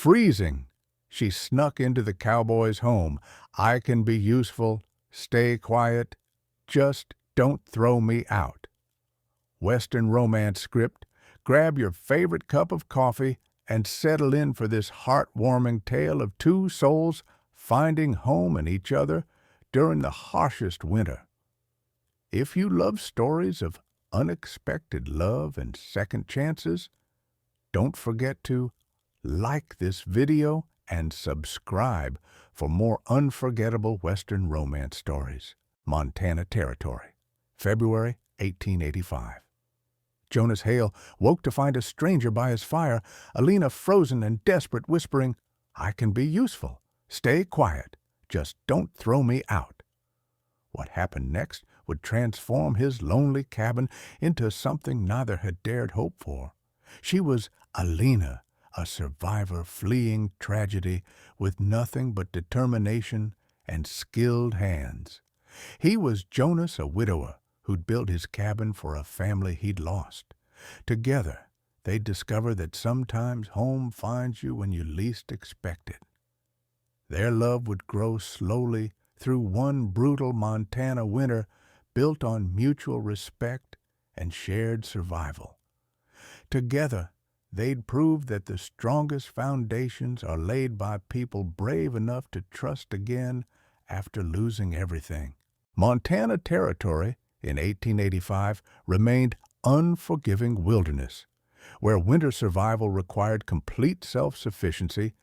Freezing, she snuck into the cowboy's home. I can be useful. Stay quiet. Just don't throw me out. Western romance script. Grab your favorite cup of coffee and settle in for this heartwarming tale of two souls finding home in each other during the harshest winter. If you love stories of unexpected love and second chances, don't forget to like this video and subscribe for more unforgettable Western romance stories. Montana Territory, February 1885. Jonas Hale woke to find a stranger by his fire, Alina frozen and desperate, whispering, "I can be useful. Stay quiet. Just don't throw me out." What happened next would transform his lonely cabin into something neither had dared hope for. She was Alina, a survivor fleeing tragedy with nothing but determination and skilled hands. He was Jonas, a widower who'd built his cabin for a family he'd lost. Together, they'd discover that sometimes home finds you when you least expect it. Their love would grow slowly through one brutal Montana winter built on mutual respect and shared survival. Together, they'd prove that the strongest foundations are laid by people brave enough to trust again after losing everything. Montana Territory in 1885 remained unforgiving wilderness, where winter survival required complete self-sufficiency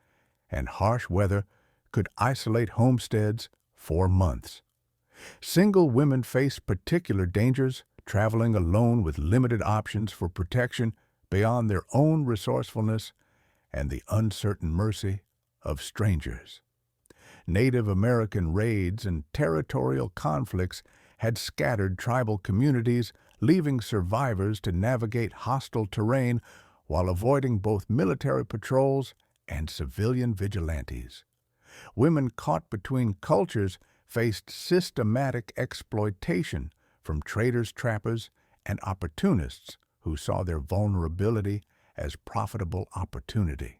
and harsh weather could isolate homesteads for months. Single women faced particular dangers, traveling alone with limited options for protection beyond their own resourcefulness and the uncertain mercy of strangers. Native American raids and territorial conflicts had scattered tribal communities, leaving survivors to navigate hostile terrain while avoiding both military patrols and civilian vigilantes. Women caught between cultures faced systematic exploitation from traders, trappers, and opportunists who saw their vulnerability as profitable opportunity.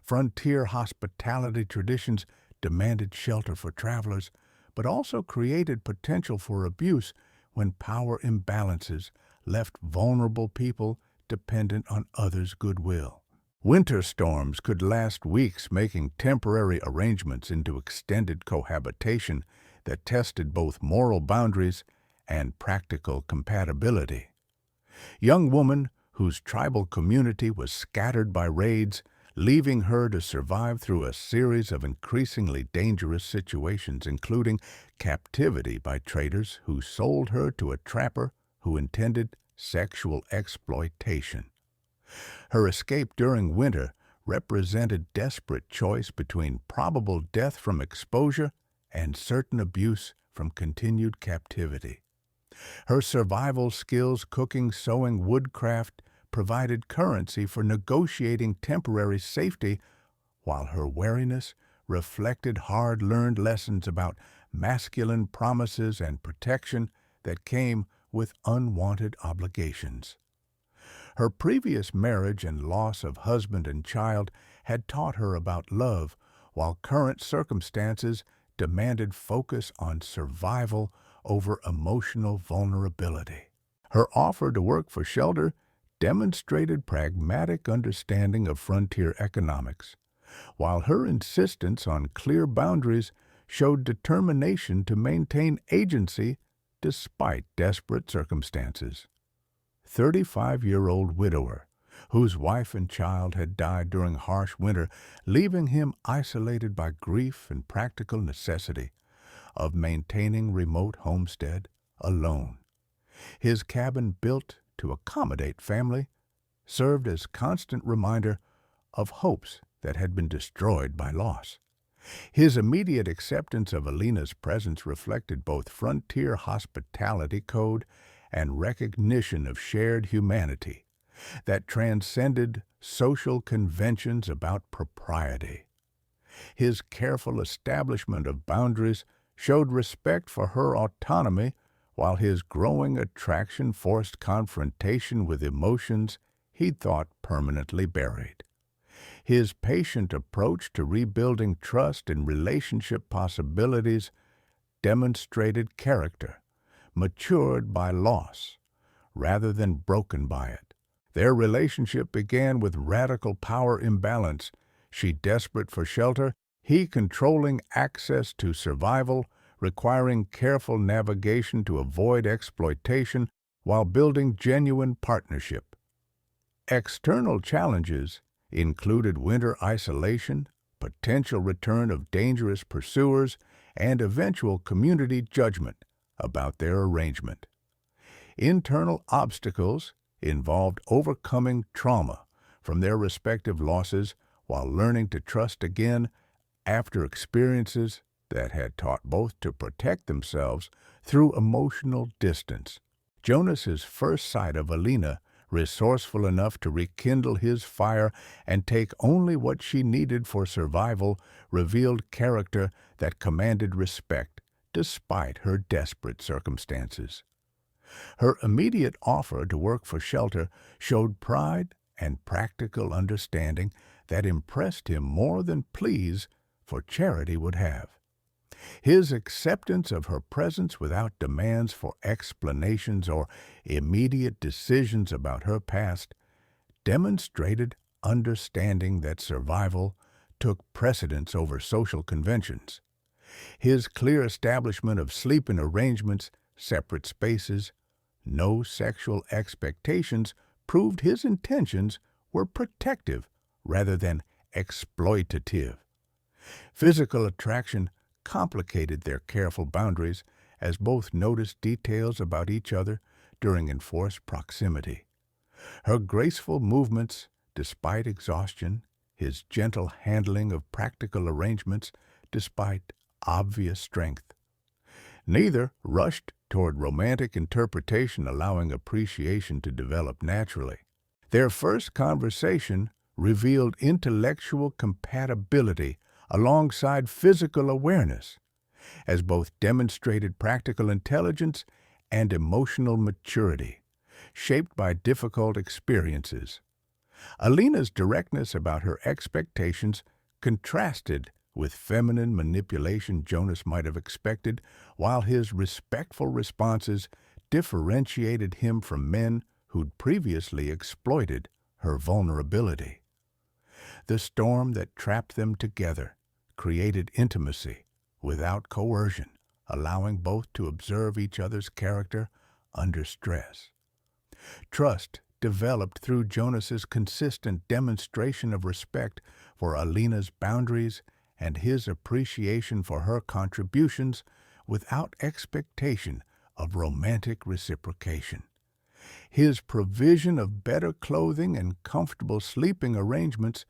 Frontier hospitality traditions demanded shelter for travelers, but also created potential for abuse when power imbalances left vulnerable people dependent on others' goodwill. Winter storms could last weeks, making temporary arrangements into extended cohabitation that tested both moral boundaries and practical compatibility. Young woman whose tribal community was scattered by raids, leaving her to survive through a series of increasingly dangerous situations, including captivity by traders who sold her to a trapper who intended sexual exploitation. Her escape during winter represented desperate choice between probable death from exposure and certain abuse from continued captivity. Her survival skills, cooking, sewing, woodcraft, provided currency for negotiating temporary safety, while her wariness reflected hard-learned lessons about masculine promises and protection that came with unwanted obligations. Her previous marriage and loss of husband and child had taught her about love, while current circumstances demanded focus on survival over emotional vulnerability. Her offer to work for shelter demonstrated pragmatic understanding of frontier economics, while her insistence on clear boundaries showed determination to maintain agency despite desperate circumstances. 35-year-old widower, whose wife and child had died during harsh winter, leaving him isolated by grief and practical necessity of maintaining remote homestead alone. His cabin, built to accommodate family, served as constant reminder of hopes that had been destroyed by loss. His immediate acceptance of Alina's presence reflected both frontier hospitality code and recognition of shared humanity that transcended social conventions about propriety. His careful establishment of boundaries showed respect for her autonomy, while his growing attraction forced confrontation with emotions he'd thought permanently buried. His patient approach to rebuilding trust and relationship possibilities demonstrated character, matured by loss rather than broken by it. Their relationship began with radical power imbalance, she desperate for shelter, he controlling access to survival, requiring careful navigation to avoid exploitation while building genuine partnership. External challenges included winter isolation, potential return of dangerous pursuers, and eventual community judgment about their arrangement. Internal obstacles involved overcoming trauma from their respective losses while learning to trust again after experiences that had taught both to protect themselves through emotional distance. Jonas's first sight of Alina, resourceful enough to rekindle his fire and take only what she needed for survival, revealed character that commanded respect despite her desperate circumstances. Her immediate offer to work for shelter showed pride and practical understanding that impressed him more than pleas for charity would have. His acceptance of her presence without demands for explanations or immediate decisions about her past demonstrated understanding that survival took precedence over social conventions. His clear establishment of sleeping arrangements, separate spaces, no sexual expectations proved his intentions were protective rather than exploitative. Physical attraction complicated their careful boundaries as both noticed details about each other during enforced proximity. Her graceful movements, despite exhaustion, his gentle handling of practical arrangements, despite obvious strength. Neither rushed toward romantic interpretation, allowing appreciation to develop naturally. Their first conversation revealed intellectual compatibility alongside physical awareness, as both demonstrated practical intelligence and emotional maturity, shaped by difficult experiences. Alina's directness about her expectations contrasted with feminine manipulation Jonas might have expected, while his respectful responses differentiated him from men who'd previously exploited her vulnerability. The storm that trapped them together created intimacy without coercion, allowing both to observe each other's character under stress. Trust developed through Jonas's consistent demonstration of respect for Alina's boundaries and his appreciation for her contributions without expectation of romantic reciprocation. His provision of better clothing and comfortable sleeping arrangements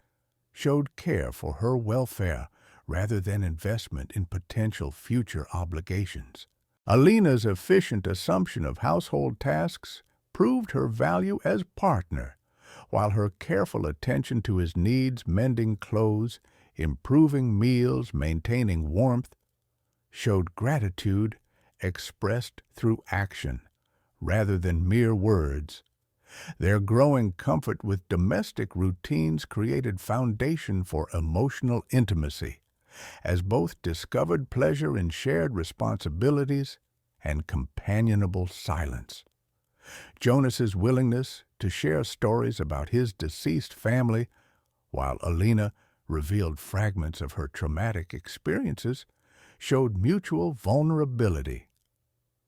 showed care for her welfare rather than investment in potential future obligations. Alina's efficient assumption of household tasks proved her value as partner, while her careful attention to his needs, mending clothes, improving meals, maintaining warmth, showed gratitude expressed through action rather than mere words. Their growing comfort with domestic routines created foundation for emotional intimacy, as both discovered pleasure in shared responsibilities and companionable silence. Jonas's willingness to share stories about his deceased family, while Alina revealed fragments of her traumatic experiences, showed mutual vulnerability.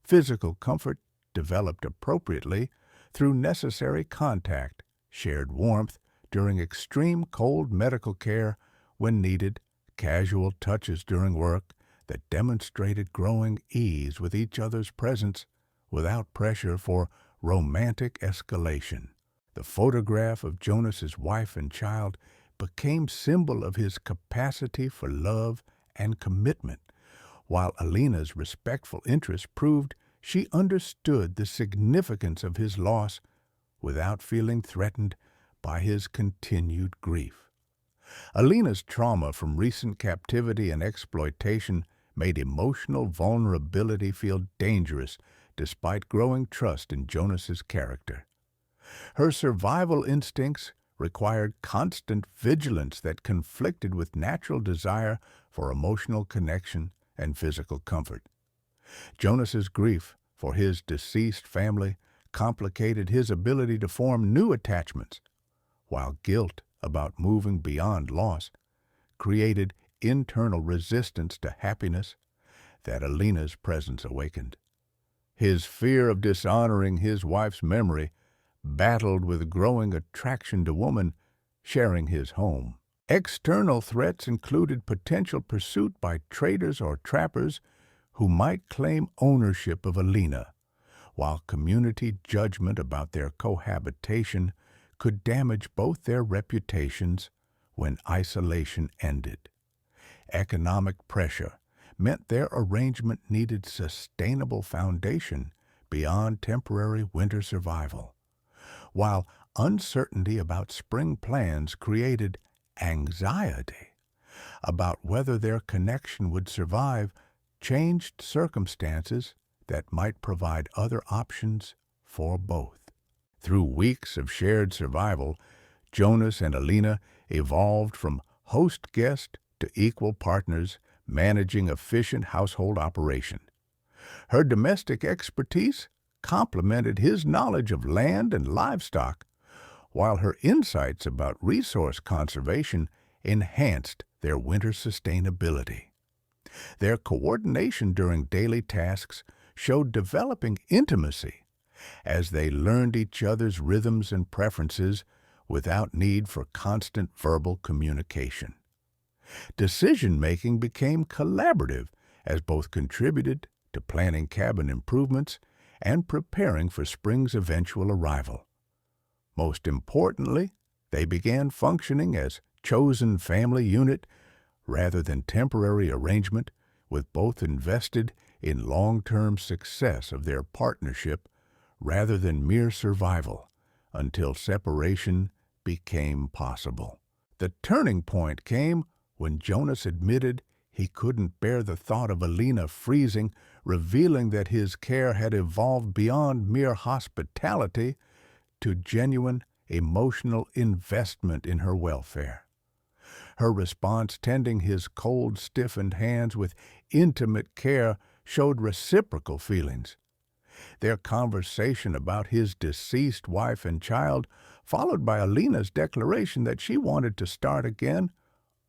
Physical comfort developed appropriately through necessary contact, shared warmth during extreme cold medical care when needed, casual touches during work that demonstrated growing ease with each other's presence without pressure for romantic escalation. The photograph of Jonas's wife and child became symbol of his capacity for love and commitment, while Alina's respectful interest proved she understood the significance of his loss without feeling threatened by his continued grief. Alina's trauma from recent captivity and exploitation made emotional vulnerability feel dangerous despite growing trust in Jonas's character. Her survival instincts required constant vigilance that conflicted with natural desire for emotional connection and physical comfort. Jonas's grief for his deceased family complicated his ability to form new attachments, while guilt about moving beyond loss created internal resistance to happiness that Alina's presence awakened. His fear of dishonoring his wife's memory battled with growing attraction to women sharing his home. External threats included potential pursuit by traders or trappers who might claim ownership of Alina, while community judgment about their cohabitation could damage both their reputations when isolation ended. Economic pressure meant their arrangement needed sustainable foundation beyond temporary winter survival, while uncertainty about spring plans created anxiety about whether their connection would survive changed circumstances that might provide other options for both. Through weeks of shared survival, Jonas and Alina evolved from host-guest to equal partners managing efficient household operation. Her domestic expertise complemented his knowledge of land and livestock, while her insights about resource conservation enhanced their winter sustainability. Their coordination during daily tasks showed developing intimacy as they learned each other's rhythms and preferences without need for constant verbal communication. Decision-making became collaborative as both contributed to planning cabin improvements and preparing for spring's eventual arrival. Most importantly, they began functioning as chosen family unit rather than temporary arrangement, with both invested in long-term success of their partnership rather than mere survival until separation became possible. The turning point came when Jonas admitted he couldn't bear the thought of Alina freezing, revealing that his care had evolved beyond mere hospitality to genuine emotional investment in her welfare. Her response, tending his cold, stiffened hands with intimate care, showed reciprocal feelings. Their conversation about his deceased wife and child, followed by Alina's declaration that she wanted to start again,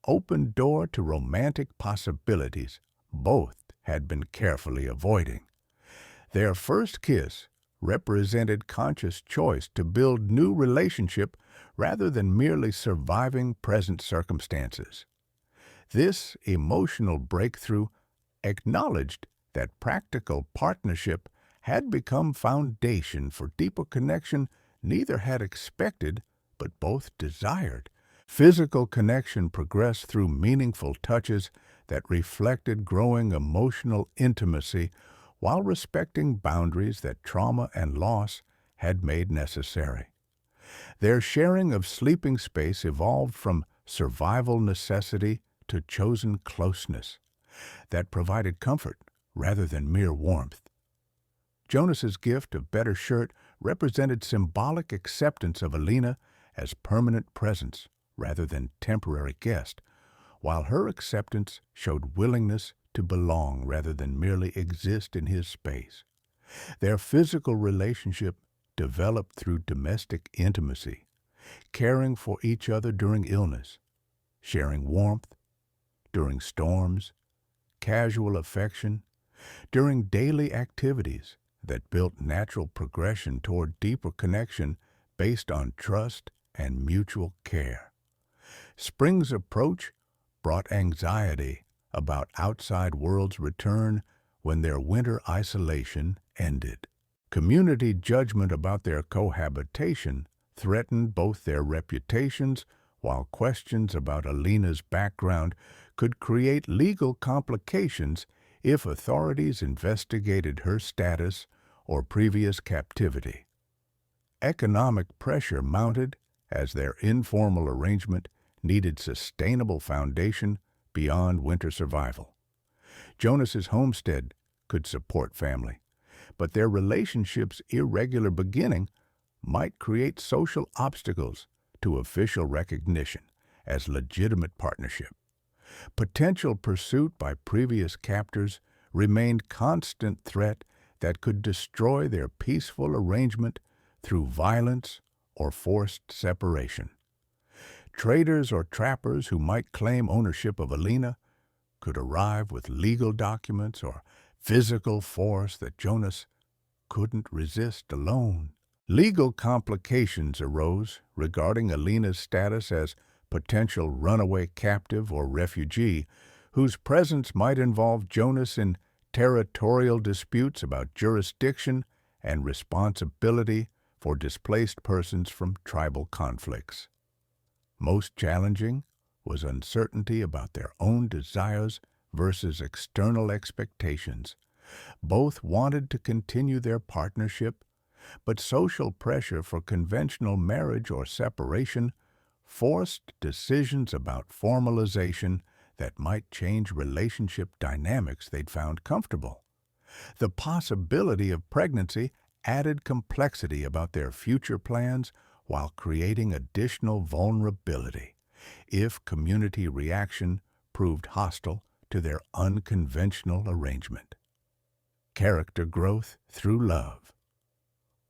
opened door to romantic possibilities both had been carefully avoiding. Their first kiss represented conscious choice to build new relationship rather than merely surviving present circumstances. This emotional breakthrough acknowledged that practical partnership had become foundation for deeper connection neither had expected but both desired. Physical connection progressed through meaningful touches that reflected growing emotional intimacy while respecting boundaries that trauma and loss had made necessary. Their sharing of sleeping space evolved from survival necessity to chosen closeness that provided comfort rather than mere warmth. Jonas's gift of better shirt represented symbolic acceptance of Alina as permanent presence rather than temporary guest, while her acceptance showed willingness to belong rather than merely exist in his space. Their physical relationship developed through domestic intimacy, caring for each other during illness, sharing warmth during storms, casual affection during daily activities that built natural progression toward deeper connection based on trust and mutual care. Spring's approach brought anxiety about outside world's return when their winter isolation ended. Community judgment about their cohabitation threatened both their reputations, while questions about Alina's background could create legal complications if authorities investigated her status or previous captivity. Economic pressure mounted as their informal arrangement needed sustainable foundation beyond winter survival. Jonas's homestead could support family, but their relationship's irregular beginning might create social obstacles to official recognition as legitimate partnership. Potential pursuit by previous captors remained constant threat that could destroy their peaceful arrangement through violence or forced separation. Traders or trappers who might claim ownership of Alina could arrive with legal documents or physical force that Jonas couldn't resist alone. Legal complications arose regarding Alina's status as potential runaway captive or refugee, whose presence might involve Jonas in territorial disputes about jurisdiction and responsibility for displaced persons from tribal conflicts. Most challenging was uncertainty about their own desires versus external expectations. Both wanted to continue their partnership, but social pressure for conventional marriage or separation forced decisions about formalization that might change relationship dynamics they'd found comfortable. The possibility of pregnancy added complexity about their future plans while creating additional vulnerability if community reaction proved hostile to their unconventional arrangement. Character growth through love.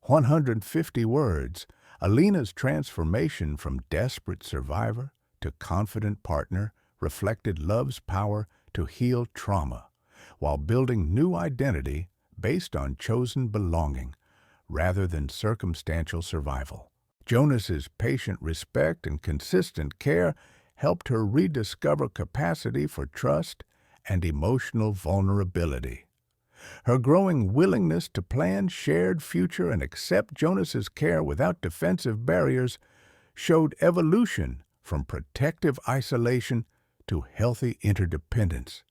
150 words, Alina's transformation from desperate survivor to confident partner reflected love's power to heal trauma while building new identity based on chosen belonging rather than circumstantial survival. Jonas's patient respect and consistent care helped her rediscover capacity for trust and emotional vulnerability. Her growing willingness to plan shared future and accept Jonas's care without defensive barriers showed evolution from protective isolation to healthy interdependence.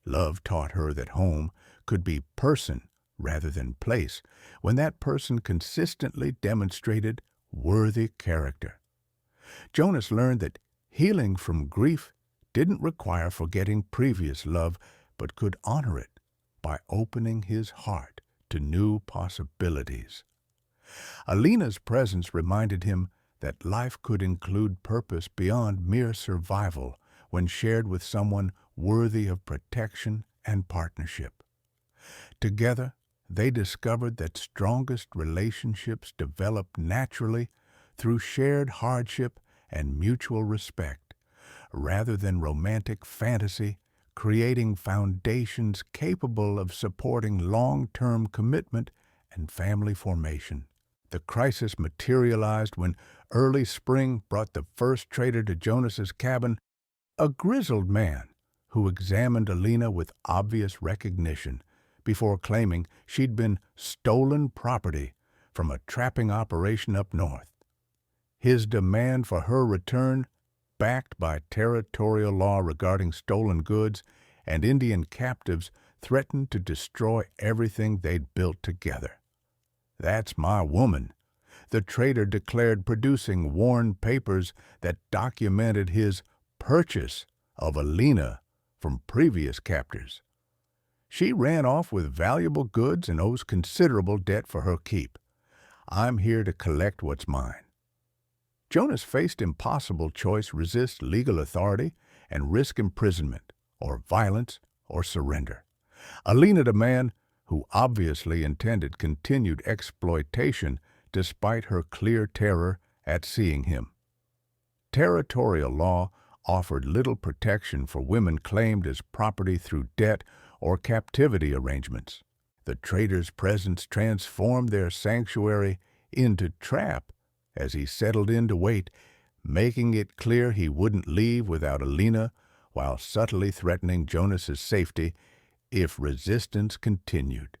Love taught her that home could be person rather than place when that person consistently demonstrated worthy character. Jonas learned that healing from grief didn't require forgetting previous love, but could honor it by opening his heart to new possibilities. Alina's presence reminded him that life could include purpose beyond mere survival when shared with someone worthy of protection and partnership. Together, they discovered that strongest relationships develop naturally through shared hardship and mutual respect, rather than romantic fantasy, creating foundations capable of supporting long-term commitment and family formation. The crisis materialized when early spring brought the first trader to Jonas's cabin, a grizzled man who examined Alina with obvious recognition before claiming she'd been stolen property from a trapping operation up north. His demand for her return, backed by territorial law regarding stolen goods and Indian captives, threatened to destroy everything they'd built together. "That's my woman," the trader declared, producing worn papers that documented his purchase of Alina from previous captors. "She ran off with valuable goods and owes considerable debt for her keep. I'm here to collect what's mine." Jonas faced impossible choice: resist legal authority and risk imprisonment, or violence, or surrender. Alina, the man who obviously intended continued exploitation despite her clear terror at seeing him. Territorial law offered little protection for women claimed as property through debt or captivity arrangements. The trader's presence transformed their sanctuary into trap as he settled in to wait, making it clear he wouldn't leave without Alina, while subtly threatening Jonas's safety if resistance continued.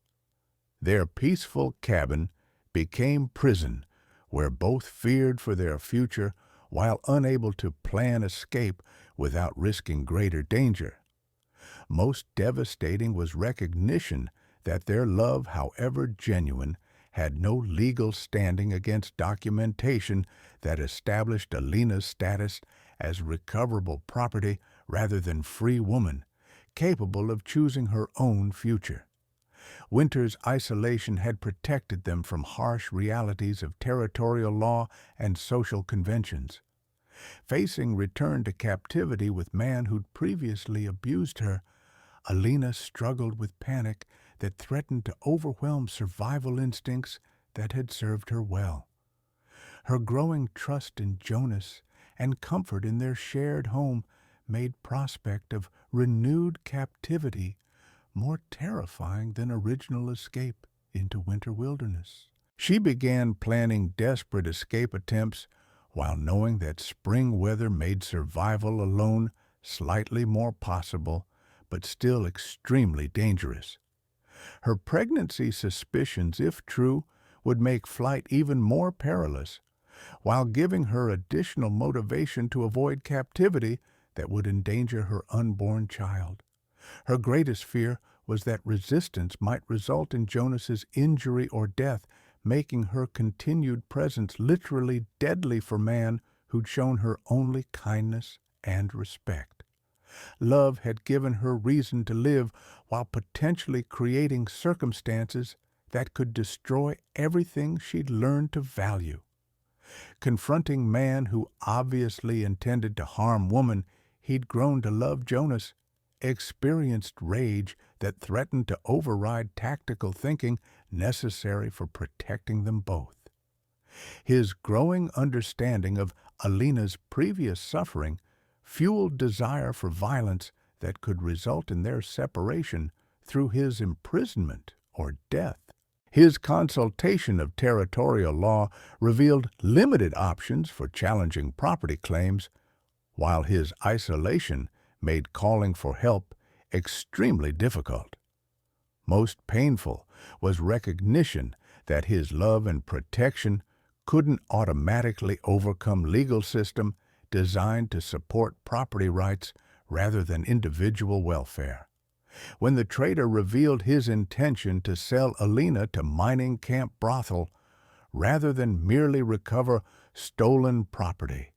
Their peaceful cabin became prison, where both feared for their future while unable to plan escape without risking greater danger. Most devastating was recognition that their love, however genuine, had no legal standing against documentation that established Alina's status as recoverable property rather than free woman, capable of choosing her own future. Winter's isolation had protected them from harsh realities of territorial law and social conventions. Facing return to captivity with man who'd previously abused her, Alina struggled with panic that threatened to overwhelm survival instincts that had served her well. Her growing trust in Jonas and comfort in their shared home made prospect of renewed captivity more terrifying than original escape into winter wilderness. She began planning desperate escape attempts while knowing that spring weather made survival alone slightly more possible, but still extremely dangerous. Her pregnancy suspicions, if true, would make flight even more perilous, while giving her additional motivation to avoid captivity that would endanger her unborn child. Her greatest fear was that resistance might result in Jonas's injury or death, making her continued presence literally deadly for man who'd shown her only kindness and respect. Love had given her reason to live while potentially creating circumstances that could destroy everything she'd learned to value. Confronting man who obviously intended to harm woman he'd grown to love, Jonas experienced rage that threatened to override tactical thinking necessary for protecting them both. His growing understanding of Alina's previous suffering fueled desire for violence that could result in their separation through his imprisonment or death. His consultation of territorial law revealed limited options for challenging property claims, while his isolation made calling for help extremely difficult. Most painful was recognition that his love and protection couldn't automatically overcome legal system designed to support property rights rather than individual welfare. When the trader revealed his intention to sell Alina to mining camp brothel rather than merely recover stolen property,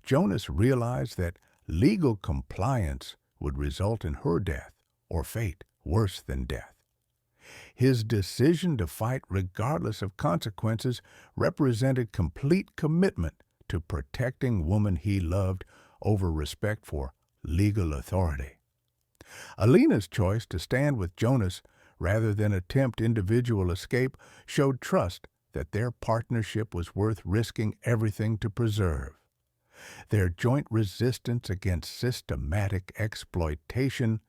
Jonas realized that legal compliance would result in her death or fate worse than death. His decision to fight regardless of consequences represented complete commitment to protecting woman he loved over respect for legal authority. Alina's choice to stand with Jonas rather than attempt individual escape showed trust that their partnership was worth risking everything to preserve. Their joint resistance against systematic exploitation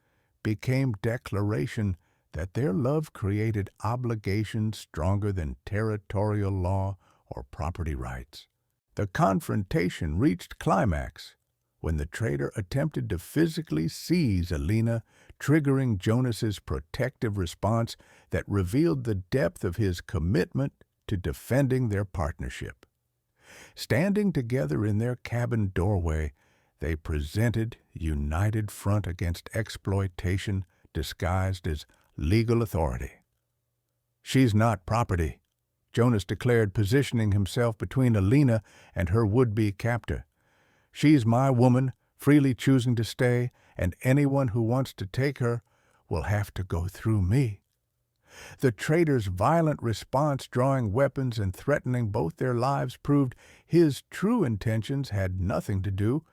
became declaration that their love created obligations stronger than territorial law or property rights. The confrontation reached climax when the trader attempted to physically seize Alina, triggering Jonas's protective response that revealed the depth of his commitment to defending their partnership. Standing together in their cabin doorway, they presented united front against exploitation disguised as legal authority. "She's not property," Jonas declared, positioning himself between Alina and her would-be captor. "She's my woman, freely choosing to stay, and anyone who wants to take her will have to go through me." The trader's violent response, drawing weapons and threatening both their lives, proved his true intentions had nothing to do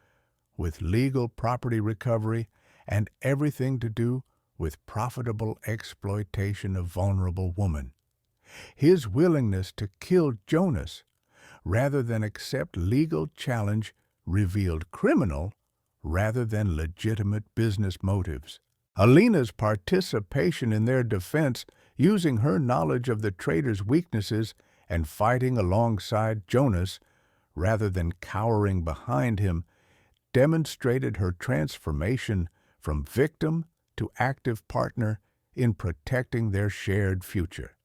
with legal property recovery and everything to do with profitable exploitation of vulnerable women. His willingness to kill Jonas rather than accept legal challenge revealed criminal rather than legitimate business motives. Alina's participation in their defense, using her knowledge of the trader's weaknesses and fighting alongside Jonas rather than cowering behind him, demonstrated her transformation from victim to active partner in protecting their shared future.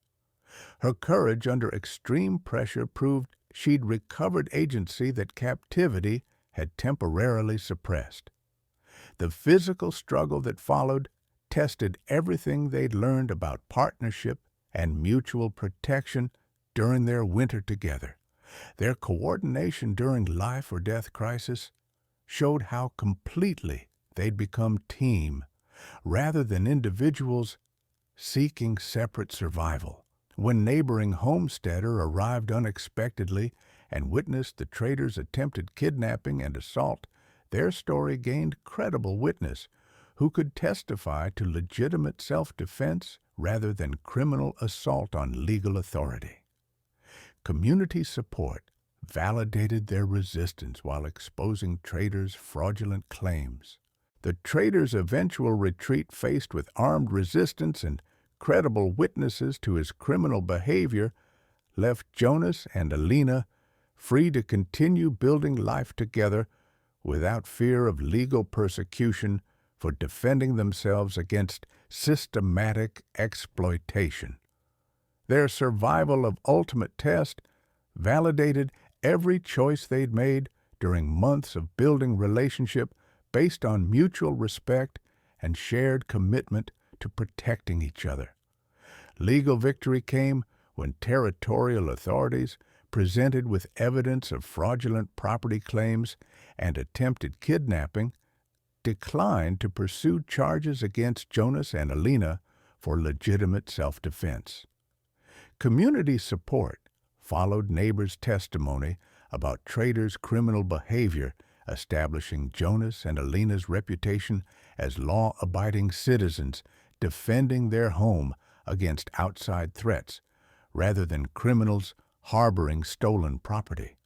Her courage under extreme pressure proved she'd recovered agency that captivity had temporarily suppressed. The physical struggle that followed tested everything they'd learned about partnership and mutual protection during their winter together. Their coordination during life or death crisis showed how completely they'd become team rather than individuals seeking separate survival. When neighboring homesteader arrived unexpectedly and witnessed the traders' attempted kidnapping and assault, their story gained credible witness who could testify to legitimate self-defense rather than criminal assault on legal authority. Community support validated their resistance while exposing traders' fraudulent claims. The traders' eventual retreat, faced with armed resistance and credible witnesses to his criminal behavior, left Jonas and Alina free to continue building life together without fear of legal persecution for defending themselves against systematic exploitation. Their survival of ultimate test validated every choice they'd made during months of building relationship based on mutual respect and shared commitment to protecting each other. Legal victory came when territorial authorities, presented with evidence of fraudulent property claims and attempted kidnapping, declined to pursue charges against Jonas and Alina for legitimate self-defense. Community support followed neighbors' testimony about traders' criminal behavior, establishing Jonas and Alina's reputation as law-abiding citizens defending their home against outside threats rather than criminals harboring stolen property.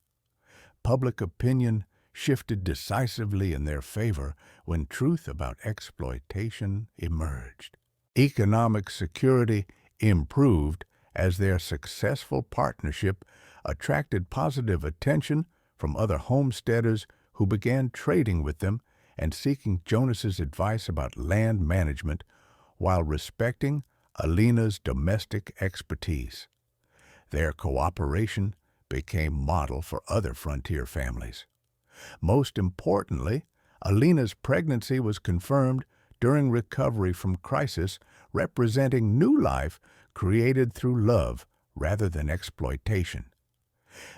Public opinion shifted decisively in their favor when truth about exploitation emerged. Economic security improved as their successful partnership attracted positive attention from other homesteaders who began trading with them and seeking Jonas's advice about land management while respecting Alina's domestic expertise. Their cooperation became model for other frontier families. Most importantly, Alina's pregnancy was confirmed during recovery from crisis, representing new life created through love rather than exploitation.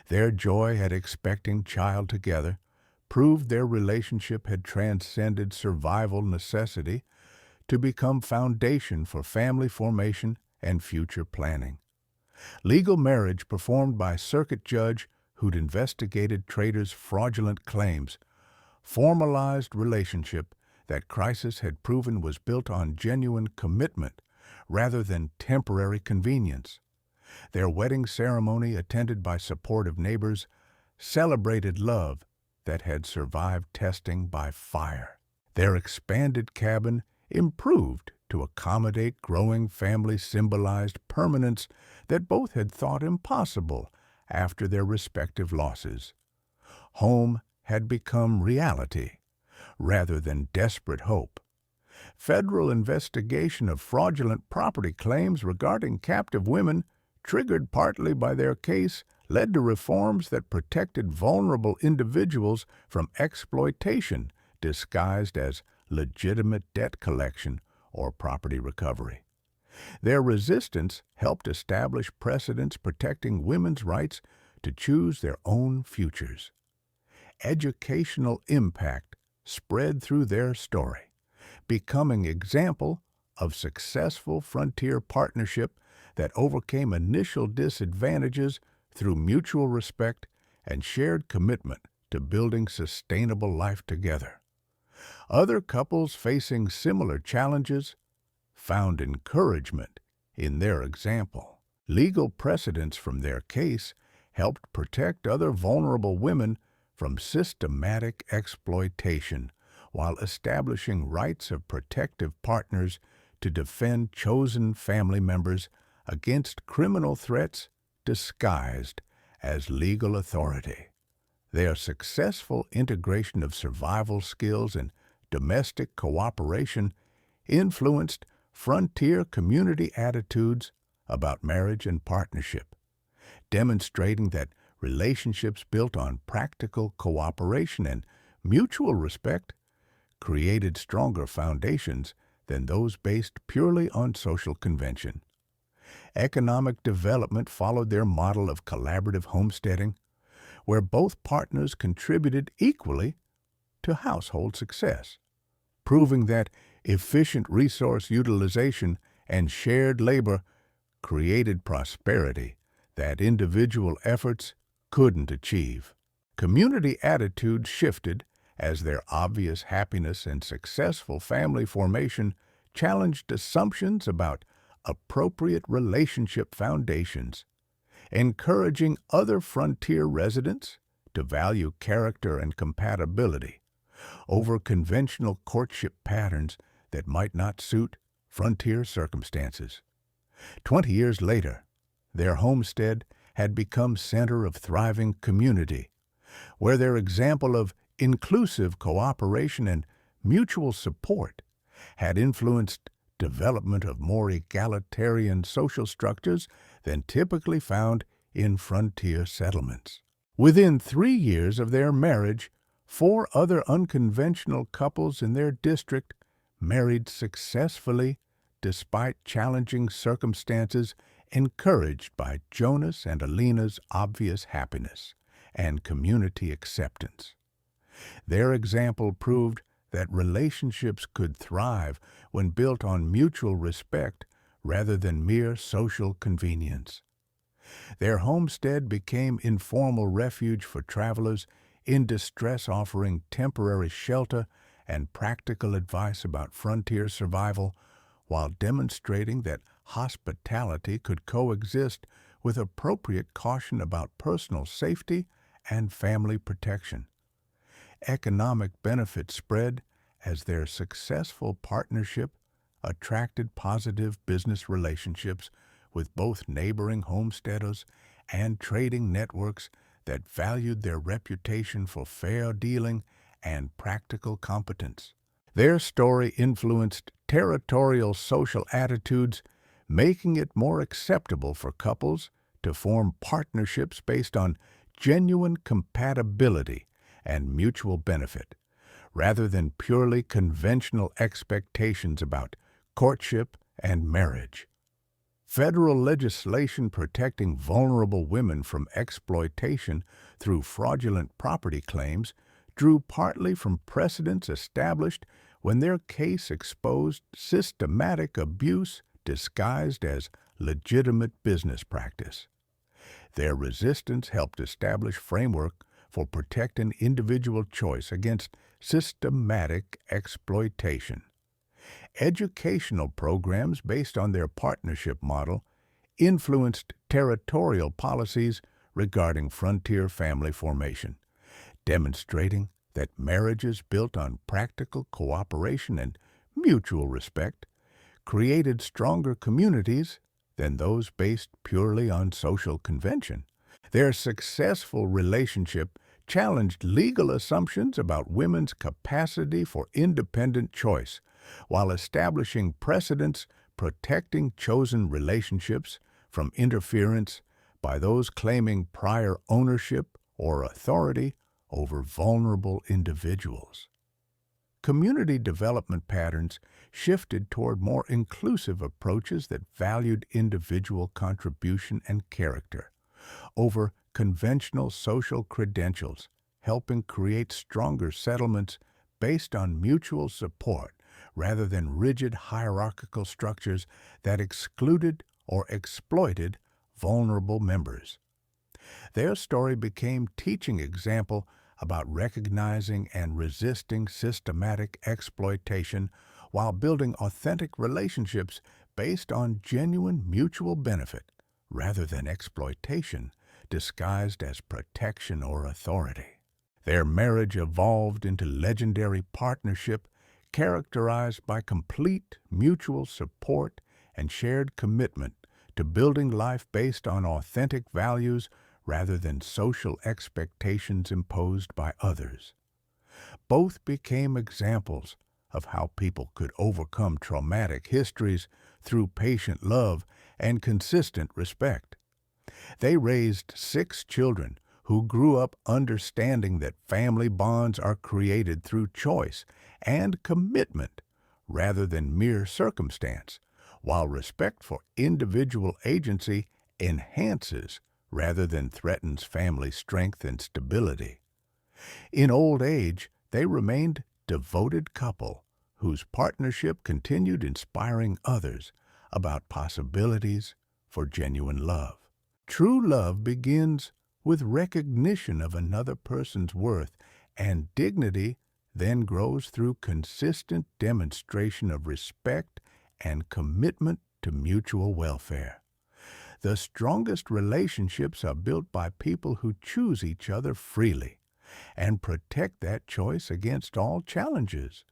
Their joy at expecting child together proved their relationship had transcended survival necessity to become foundation for family formation and future planning. Legal marriage performed by a circuit judge who'd investigated traders' fraudulent claims formalized relationship that crisis had proven was built on genuine commitment rather than temporary convenience. Their wedding ceremony, attended by supportive neighbors, celebrated love that had survived testing by fire. Their expanded cabin improved to accommodate growing family, symbolized permanence that both had thought impossible after their respective losses. Home had become reality rather than desperate hope. Federal investigation of fraudulent property claims regarding captive women, triggered partly by their case, led to reforms that protected vulnerable individuals from exploitation disguised as legitimate debt collection or property recovery. Their resistance helped establish precedents protecting women's rights to choose their own futures. Educational impact spread through their story, becoming example of successful frontier partnership that overcame initial disadvantages through mutual respect and shared commitment to building sustainable life together. Other couples facing similar challenges found encouragement in their example. Legal precedents from their case helped protect other vulnerable women from systematic exploitation, while establishing rights of protective partners to defend chosen family members against criminal threats disguised as legal authority. Their successful integration of survival skills and domestic cooperation influenced frontier community attitudes about marriage and partnership, demonstrating that relationships built on practical cooperation and mutual respect created stronger foundations than those based purely on social convention. Economic development followed their model of collaborative homesteading, where both partners contributed equally to household success, proving that efficient resource utilization and shared labor created prosperity that individual efforts couldn't achieve. Community attitudes shifted as their obvious happiness and successful family formation challenged assumptions about appropriate relationship foundations, encouraging other frontier residents to value character and compatibility over conventional courtship patterns that might not suit frontier circumstances. 20 years later, their homestead had become center of thriving community, where their example of inclusive cooperation and mutual support had influenced development of more egalitarian social structures than typically found in frontier settlements. Within 3 years of their marriage, 4 other unconventional couples in their district married successfully despite challenging circumstances, encouraged by Jonas and Alina's obvious happiness and community acceptance. Their example proved that relationships could thrive when built on mutual respect rather than mere social convenience. Their homestead became informal refuge for travelers in distress, offering temporary shelter and practical advice about frontier survival, while demonstrating that hospitality could coexist with appropriate caution about personal safety and family protection. Economic benefits spread as their successful partnership attracted positive business relationships with both neighboring homesteaders and trading networks that valued their reputation for fair dealing and practical competence. Their story influenced territorial social attitudes, making it more acceptable for couples to form partnerships based on genuine compatibility and mutual benefit, rather than purely conventional expectations about courtship and marriage. Federal legislation protecting vulnerable women from exploitation through fraudulent property claims drew partly from precedents established when their case exposed systematic abuse disguised as legitimate business practice. Their resistance helped establish framework for protecting individual choice against systematic exploitation. Educational programs based on their partnership model influenced territorial policies regarding frontier family formation, demonstrating that marriages built on practical cooperation and mutual respect created stronger communities than those based purely on social convention. Their successful relationship challenged legal assumptions about women's capacity for independent choice, while establishing precedents protecting chosen relationships from interference by those claiming prior ownership or authority over vulnerable individuals. Community development patterns shifted toward more inclusive approaches that valued individual contribution and character over conventional social credentials, helping create stronger settlements based on mutual support rather than rigid hierarchical structures that excluded or exploited vulnerable members. Their story became teaching example about recognizing and resisting systematic exploitation while building authentic relationships based on genuine mutual benefit rather than exploitation disguised as protection or authority. Their marriage evolved into legendary partnership characterized by complete mutual support and shared commitment to building life based on authentic values rather than social expectations imposed by others. Both became examples of how people could overcome traumatic histories through patient love and consistent respect. They raised 6 children who grew up understanding that family bonds are created through choice and commitment rather than mere circumstance, while respect for individual agency enhances rather than threatens family strength and stability. In old age, they remained devoted couple whose partnership continued inspiring others about possibilities for genuine love. True love begins with recognition of another person's worth, and dignity then grows through consistent demonstration of respect and commitment to mutual welfare. The strongest relationships are built by people who choose each other freely and protect that choice against all challenges.